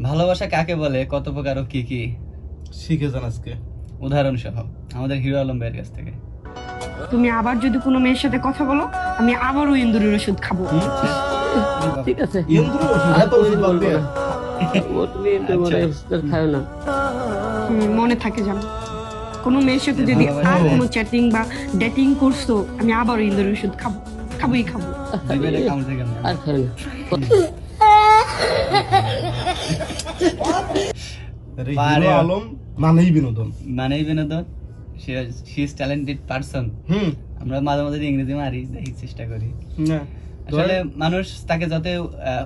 ভালোবাসা কাকে বলে, কত প্রকার ও কি কি শিখে যান আজকে। উদাহরণ সহ আমাদের হিরো আলম ভাইয়ের কাছ থেকে। তুমি আবার যদি কোনো মেয়ের সাথে কথা বলো, আমি আবারও ইন্দুরের ওষুধ খাবো। ঠিক আছে ইন্দ্র ওষুধ, আর এত ওষুধ কোনোদিন বাদ বলবো দিয়ে। না। ও তুমি তোমার খাও না। মনে থাকে জানো, কোনো মেয়ের সাথে যদি আর কোনো চ্যাটিং বা ডেটিং করছো, আমি আবারও ইন্দুরের ওষুধ খাবোই খাবো। জিভে কামড় থেকে না। আর খাও না। আরে পারে। হিরো আলম মানেই বিনোদন। মানেই বিনোদন, সি ইজ ট্যালেন্টেড পারসন। আমরা মাঝে মাঝে ইংরেজি মারি, দেখি চেষ্টা করি। না আসলে মানুষ তাকে যত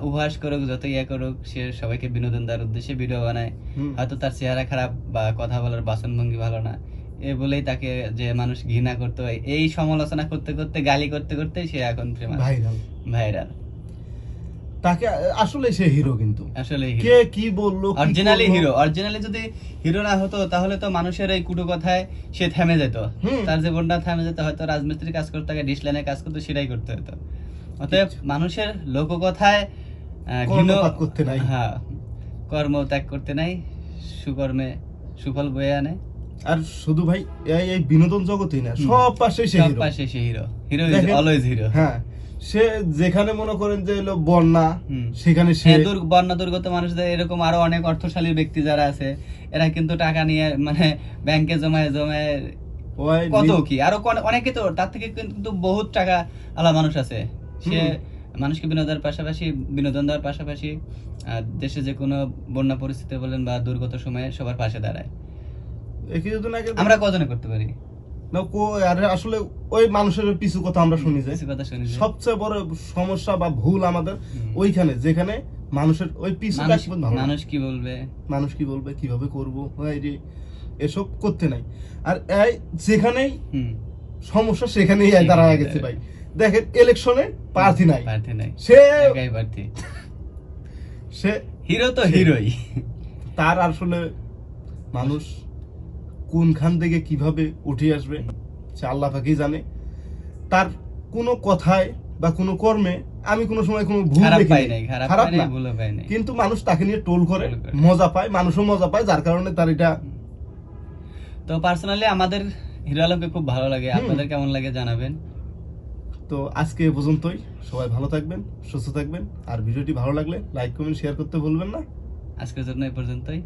উপহাস করুক, যত ইয়ে করুক, সে সবাইকে বিনোদন দেওয়ার উদ্দেশ্যে ভিডিও বানায়। হয়তো তার চেহারা খারাপ বা কথা বলার বাচনভঙ্গি ভালো না, এ বলেই তাকে যে মানুষ ঘৃণা করতে হয়, এই সমালোচনা করতে করতে, গালি করতে করতে সে এখন ভাইরাল। তাকে আসলে সে হিরো, কিন্তু আসলে কে কি বললো, কি অরিজিনালি করলো? হিরো। অরিজিনালি যদি হিরো না হতো তাহলে তো মানুষের এই কুটো কথায় সে থেমে যেত, তার জীবনটা থেমে যেত। হয়তো রাজমিস্ত্রির কাজ করতে, ডিশ লাইনে কাজ করতে, সেটাই করতে হতো। অতএব মানুষের লোককথায় কর্ণপাত করতে নাই। হ্যাঁ, কর্ম ত্যাগ করতে নাই, সুকর্মে সুফল বয়ে আনে। আর শুধু ভাই এই বিনোদন জগতেই না, সব পাশে সে সব হিরো। পাশে সে হিরো। হিরো ইজ দেখেন, অলওয়েজ হিরো। হ্যাঁ, সে যেখানে মনে করেন যে হলো বন্যা, সেখানে সে বন্যা দুর্গত মানুষদের, এরকম আরো অনেক অর্থশালী ব্যক্তি যারা আছে, এরা কিন্তু টাকা নিয়ে মানে ব্যাংকে জমায় ওই কত কি আরো অনেকে তো তার থেকে কিন্তু বহুত টাকা আলা মানুষ আছে। সে মানুষকে বিনোদন দেওয়ার পাশাপাশি দেশে যে কোনো বন্যা পরিস্থিতি বলেন বা দুর্গত সময়ে সবার পাশে দাঁড়ায়। কিছুদিন আগে আমরা কজনে করতে পারি না আর আসলে ওই মানুষের পিছু কথা আমরা শুনি যে কিছু কথা শুনি যে সবচেয়ে বড় সমস্যা বা ভুল আমাদের ওইখানে, যেখানে মানুষের ওই পিছু মানুষ কি বলবে, মানুষ কি বলবে, কিভাবে করবো, এসব করতে নাই। আর এই যেখানেই সমস্যা সেখানেই দাঁড়ায় গেছে ভাই। দেখেন ইলেকশনে প্রার্থী নাই, সে একাই প্রার্থী। সে হিরো তো হিরোই। তার আসলে মানুষ কোনখান থেকে কিভাবে উঠে আসবে সে আল্লাহ পাকই জানে। তার কোনো কথায় বা কোনো কর্মে আমি কোনো সময় কোনো ভুল দেখি নাই, খারাপ না, কিন্তু মানুষ তাকে নিয়ে টোল করে, মজা পায়, মানুষও মজা পায়, যার কারণে তার এটা। তো পার্সোনালি আমাদের হিরো আলমকে খুব ভালো লাগে। আপনাদের কেমন লাগে জানাবেন। তো আজকে এ পর্যন্তই। সবাই ভালো থাকবেন, সুস্থ থাকবেন। আর ভিডিওটি ভালো লাগলে লাইক কমেন্ট শেয়ার করতে ভুলবেন না। আজকের জন্য এই পর্যন্তই।